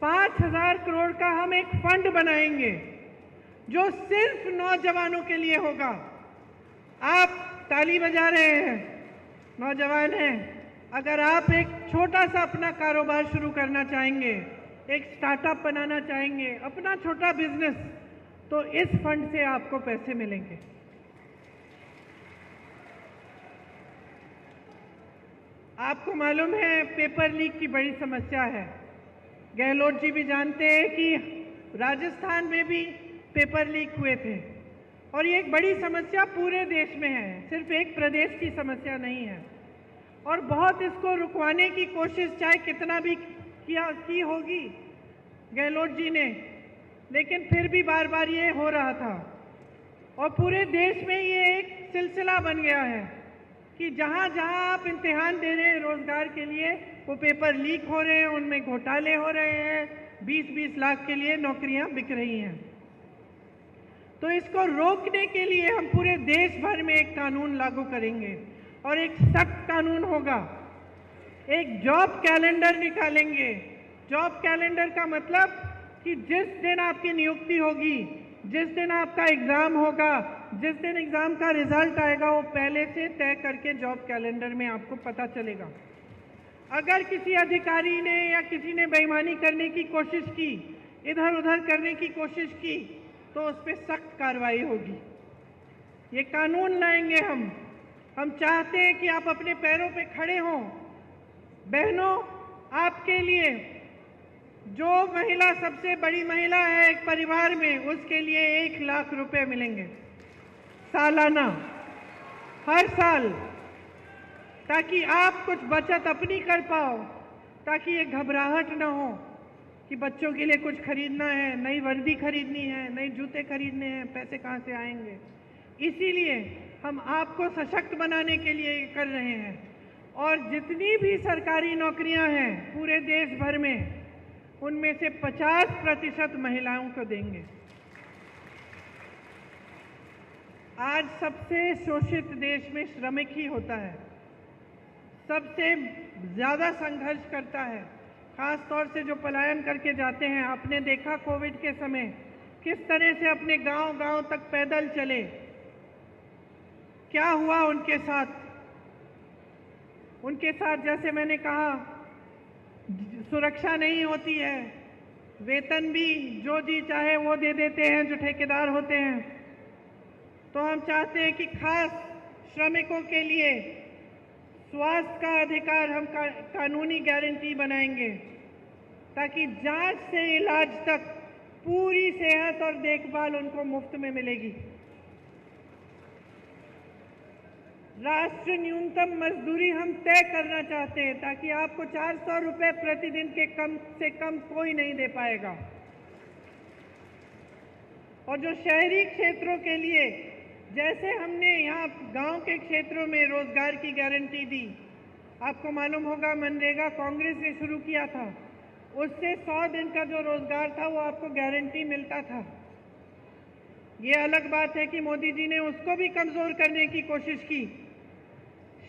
5,000 करोड़ का हम एक फंड बनाएंगे जो सिर्फ नौजवानों के लिए होगा। आप ताली बजा रहे हैं, नौजवान हैं, अगर आप एक छोटा सा अपना कारोबार शुरू करना चाहेंगे, एक स्टार्टअप बनाना चाहेंगे, अपना छोटा बिजनेस, तो इस फंड से आपको पैसे मिलेंगे। आपको मालूम है पेपर लीक की बड़ी समस्या है। गहलोत जी भी जानते हैं कि राजस्थान में भी पेपर लीक हुए थे और ये एक बड़ी समस्या पूरे देश में है, सिर्फ एक प्रदेश की समस्या नहीं है। और बहुत इसको रुकवाने की कोशिश चाहे कितना भी की होगी गहलोत जी ने, लेकिन फिर भी बार बार ये हो रहा था और पूरे देश में ये एक सिलसिला बन गया है कि जहाँ जहाँ आप इम्तिहान दे रहे हैं रोजगार के लिए, वो पेपर लीक हो रहे हैं, उनमें घोटाले हो रहे हैं, 20-20 लाख के लिए नौकरियां बिक रही हैं। तो इसको रोकने के लिए हम पूरे देश भर में एक कानून लागू करेंगे और एक सख्त कानून होगा। एक जॉब कैलेंडर निकालेंगे। जॉब कैलेंडर का मतलब कि जिस दिन आपकी नियुक्ति होगी, जिस दिन आपका एग्जाम होगा, जिस दिन एग्जाम का रिजल्ट आएगा, वो पहले से तय करके जॉब कैलेंडर में आपको पता चलेगा। अगर किसी अधिकारी ने या किसी ने बेईमानी करने की कोशिश की, इधर उधर करने की कोशिश की, तो उस पर सख्त कार्रवाई होगी। ये कानून लाएंगे हम चाहते हैं कि आप अपने पैरों पे खड़े हों। बहनों, आपके लिए जो महिला सबसे बड़ी महिला है एक परिवार में, उसके लिए 1 लाख रुपए मिलेंगे सालाना, हर साल, ताकि आप कुछ बचत अपनी कर पाओ, ताकि ये घबराहट ना हो कि बच्चों के लिए कुछ खरीदना है, नई वर्दी खरीदनी है, नए जूते खरीदने हैं, पैसे कहाँ से आएंगे। इसीलिए हम आपको सशक्त बनाने के लिए ये कर रहे हैं। और जितनी भी सरकारी नौकरियां हैं पूरे देश भर में, उनमें से 50% महिलाओं को देंगे। आज सबसे शोषित देश में श्रमिक ही होता है, सबसे ज़्यादा संघर्ष करता है, खास तौर से जो पलायन करके जाते हैं। आपने देखा कोविड के समय किस तरह से अपने गांव-गांव तक पैदल चले, क्या हुआ उनके साथ। उनके साथ जैसे मैंने कहा, सुरक्षा नहीं होती है, वेतन भी जो जी चाहे वो दे देते हैं जो ठेकेदार होते हैं। तो हम चाहते हैं कि खास श्रमिकों के लिए स्वास्थ्य का अधिकार हम कानूनी गारंटी बनाएंगे, ताकि जांच से इलाज तक पूरी सेहत और देखभाल उनको मुफ्त में मिलेगी। राष्ट्रीय न्यूनतम मजदूरी हम तय करना चाहते हैं, ताकि आपको 400 रुपए प्रतिदिन के कम से कम कोई नहीं दे पाएगा। और जो शहरी क्षेत्रों के लिए, जैसे हमने यहाँ गांव के क्षेत्रों में रोजगार की गारंटी दी, आपको मालूम होगा मनरेगा कांग्रेस ने शुरू किया था, उससे 100 दिन का जो रोजगार था वो आपको गारंटी मिलता था। ये अलग बात है कि मोदी जी ने उसको भी कमजोर करने की कोशिश की।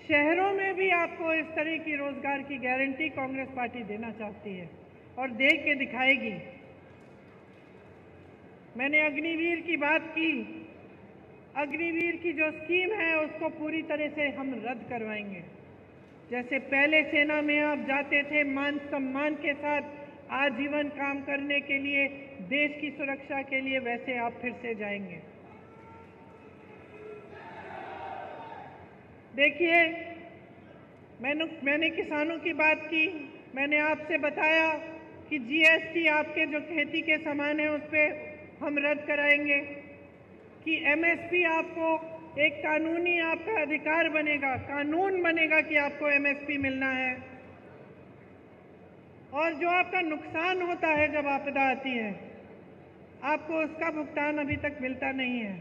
शहरों में भी आपको इस तरह की रोजगार की गारंटी कांग्रेस पार्टी देना चाहती है और दे के दिखाएगी। मैंने अग्निवीर की बात की। अग्निवीर की जो स्कीम है उसको पूरी तरह से हम रद्द करवाएंगे। जैसे पहले सेना में आप जाते थे मान सम्मान के साथ आजीवन काम करने के लिए, देश की सुरक्षा के लिए, वैसे आप फिर से जाएंगे। देखिए, मैंने किसानों की बात की। मैंने आपसे बताया कि जीएसटी आपके जो खेती के सामान है उस पर हम रद्द कराएंगे, कि एमएसपी आपको एक कानूनी आपका अधिकार बनेगा, कानून बनेगा कि आपको एमएसपी मिलना है। और जो आपका नुकसान होता है जब आपदा आती है, आपको उसका भुगतान अभी तक मिलता नहीं है।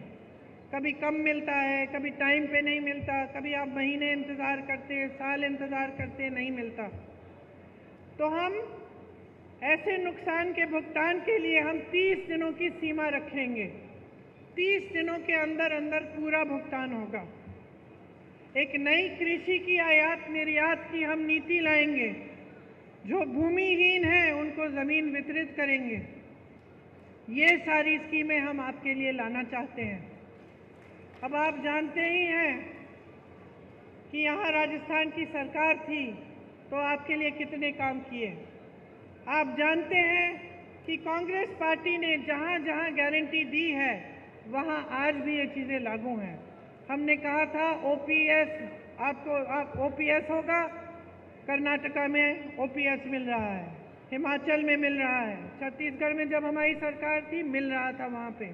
कभी कम मिलता है, कभी टाइम पे नहीं मिलता, कभी आप महीने इंतज़ार करते हैं, साल इंतज़ार करते हैं, नहीं मिलता। तो हम ऐसे नुकसान के भुगतान के लिए हम 30 दिनों की सीमा रखेंगे। 30 दिनों के अंदर अंदर पूरा भुगतान होगा। एक नई कृषि की आयात निर्यात की हम नीति लाएंगे, जो भूमिहीन हैं उनको ज़मीन वितरित करेंगे। ये सारी स्कीमें हम आपके लिए लाना चाहते हैं। अब आप जानते ही हैं कि यहाँ राजस्थान की सरकार थी तो आपके लिए कितने काम किए। आप जानते हैं कि कांग्रेस पार्टी ने जहाँ जहाँ गारंटी दी है वहाँ आज भी ये चीज़ें लागू हैं। हमने कहा था आप ओपीएस होगा, कर्नाटका में ओपीएस मिल रहा है, हिमाचल में मिल रहा है, छत्तीसगढ़ में जब हमारी सरकार थी मिल रहा था वहाँ पे।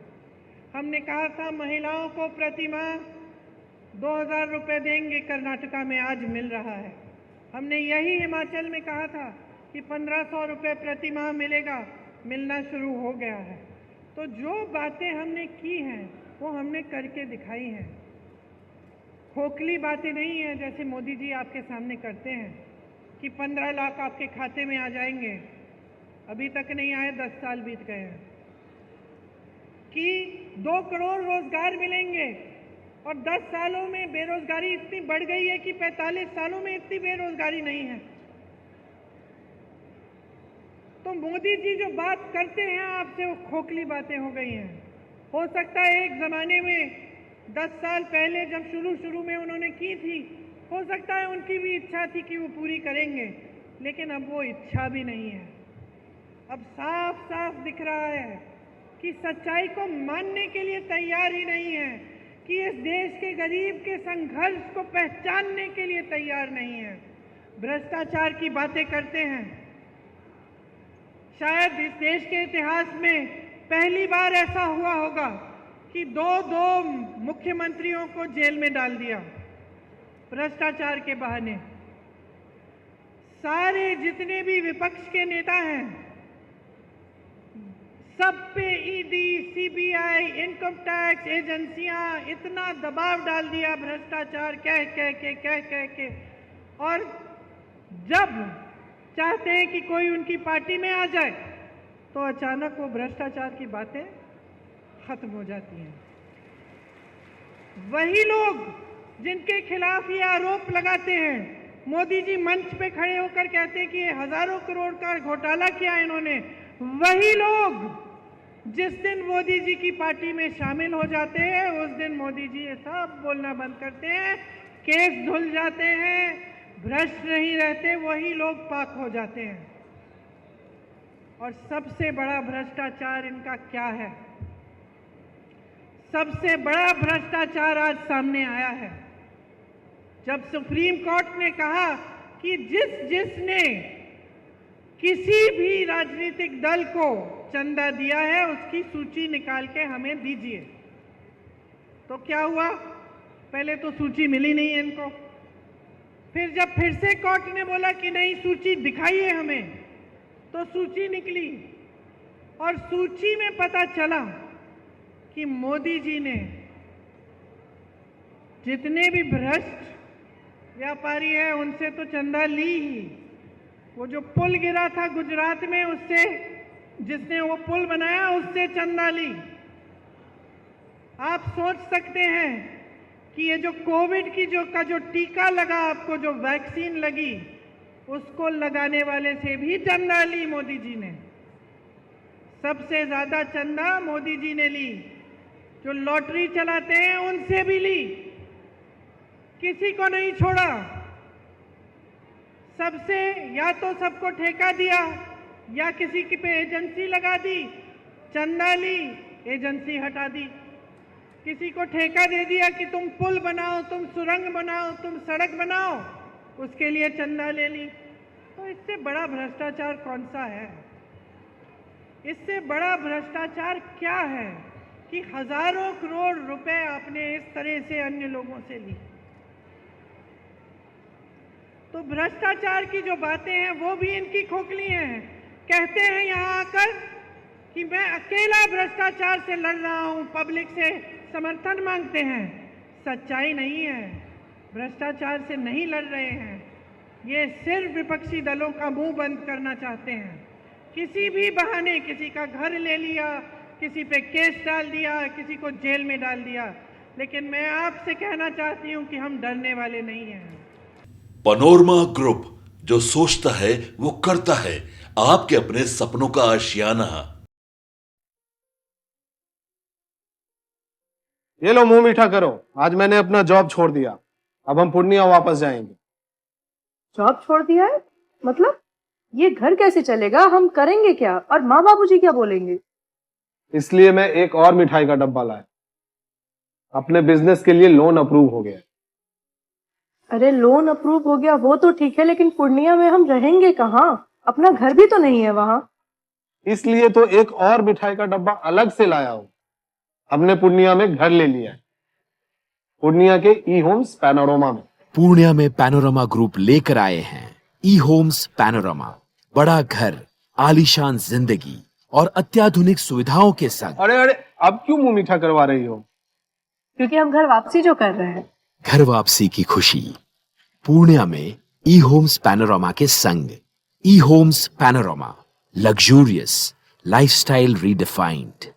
हमने कहा था महिलाओं को प्रति माह 2000 रुपये देंगे, कर्नाटका में आज मिल रहा है। हमने यही हिमाचल में कहा था कि 1500 रुपये प्रति माह मिलेगा, मिलना शुरू हो गया है। तो जो बातें हमने की हैं वो हमने करके दिखाई हैं। खोखली बातें नहीं हैं जैसे मोदी जी आपके सामने करते हैं कि 15 लाख आपके खाते में आ जाएंगे। अभी तक नहीं आए, 10 साल बीत गए हैं। कि 2 करोड़ रोजगार मिलेंगे और 10 सालों में बेरोजगारी इतनी बढ़ गई है कि 45 सालों में इतनी बेरोजगारी नहीं है। तो मोदी जी जो बात करते हैं आपसे वो खोखली बातें हो गई हैं। हो सकता है एक जमाने में 10 साल पहले जब शुरू में उन्होंने की थी, हो सकता है उनकी भी इच्छा थी कि वो पूरी करेंगे, लेकिन अब वो इच्छा भी नहीं है। अब साफ साफ दिख रहा है कि सच्चाई को मानने के लिए तैयार ही नहीं है, कि इस देश के गरीब के संघर्ष को पहचानने के लिए तैयार नहीं है। भ्रष्टाचार की बातें करते हैं। शायद इस देश के इतिहास में पहली बार ऐसा हुआ होगा कि दो मुख्यमंत्रियों को जेल में डाल दिया भ्रष्टाचार के बहाने। सारे जितने भी विपक्ष के नेता हैं सब पे ईडी, सीबीआई, इनकम टैक्स एजेंसियां इतना दबाव डाल दिया भ्रष्टाचार कह के, और जब चाहते हैं कि कोई उनकी पार्टी में आ जाए तो अचानक वो भ्रष्टाचार की बातें खत्म हो जाती हैं। वही लोग जिनके खिलाफ ये आरोप लगाते हैं, मोदी जी मंच पे खड़े होकर कहते हैं कि ये हजारों करोड़ का घोटाला किया इन्होंने, वही लोग जिस दिन मोदी जी की पार्टी में शामिल हो जाते हैं उस दिन मोदी जी ये सब बोलना बंद करते हैं, केस धुल जाते हैं, भ्रष्ट नहीं रहते, वही लोग पाक हो जाते हैं। और सबसे बड़ा भ्रष्टाचार इनका क्या है? सबसे बड़ा भ्रष्टाचार आज सामने आया है जब सुप्रीम कोर्ट ने कहा कि जिसने किसी भी राजनीतिक दल को चंदा दिया है उसकी सूची निकाल के हमें दीजिए। तो क्या हुआ? पहले तो सूची मिली नहीं है इनको। फिर जब फिर से कोर्ट ने बोला कि नहीं सूची दिखाइए हमें, तो सूची निकली और सूची में पता चला कि मोदी जी ने जितने भी भ्रष्ट व्यापारी हैं उनसे तो चंदा ली ही। वो जो पुल गिरा था गुजरात में, उससे जिसने वो पुल बनाया उससे चंदा ली। आप सोच सकते हैं कि ये जो कोविड की जो टीका लगा, आपको जो वैक्सीन लगी, उसको लगाने वाले से भी चंदा ली मोदी जी ने। सबसे ज्यादा चंदा मोदी जी ने ली। जो लॉटरी चलाते हैं उनसे भी ली, किसी को नहीं छोड़ा। सबसे या तो सबको ठेका दिया या किसी की पे एजेंसी लगा दी, चंदा ली, एजेंसी हटा दी। किसी को ठेका दे दिया कि तुम पुल बनाओ, तुम सुरंग बनाओ, तुम सड़क बनाओ, उसके लिए चंदा ले ली। तो इससे बड़ा भ्रष्टाचार कौन सा है? इससे बड़ा भ्रष्टाचार क्या है कि हजारों करोड़ रुपए आपने इस तरह से अन्य लोगों से ली। तो भ्रष्टाचार की जो बातें हैं वो भी इनकी खोखली हैं। कहते हैं यहाँ आकर कि मैं अकेला भ्रष्टाचार से लड़ रहा हूँ, पब्लिक से समर्थन मांगते हैं। सच्चाई नहीं है, भ्रष्टाचार से नहीं लड़ रहे हैं। ये सिर्फ विपक्षी दलों का मुंह बंद करना चाहते हैं। किसी भी बहाने किसी का घर ले लिया, किसी पे केस डाल दिया, किसी को जेल में डाल दिया। लेकिन मैं आपसे कहना चाहती हूँ कि हम डरने वाले नहीं हैं। पनोरमा ग्रुप, जो सोचता है वो करता है। आपके अपने सपनों का आशियाना। ये लो मुंह मीठा करो, आज मैंने अपना जॉब छोड़ दिया। अब हम पूर्णिया वापस जाएंगे। जॉब छोड़ दिया है? मतलब ये घर कैसे चलेगा? हम करेंगे क्या? और माँ बाबूजी क्या बोलेंगे? इसलिए मैं एक और मिठाई का डब्बा लाया। अपने बिजनेस के लिए लोन अप्रूव हो गया। अरे लोन अप्रूव हो गया वो तो ठीक है, लेकिन पूर्णिया में हम रहेंगे कहाँ? अपना घर भी तो नहीं है वहां। इसलिए तो एक और मिठाई का डब्बा अलग से लाया हूं। हमने पूर्णिया में घर ले लिया है, पूर्णिया के ई होम्स पैनोरमा में। पूर्णिया में पैनोरमा ग्रुप लेकर आए हैं ई होम्स पैनोरमा। बड़ा घर, आलीशान जिंदगी और अत्याधुनिक सुविधाओं के संग। अरे अरे, अब क्यों मुंह मीठा करवा रही हो? क्योंकि हम घर वापसी जो कर रहे हैं। घर वापसी की खुशी पूर्णिया में ई होम्स पैनोरमा के संग। ई homes panorama, luxurious lifestyle redefined.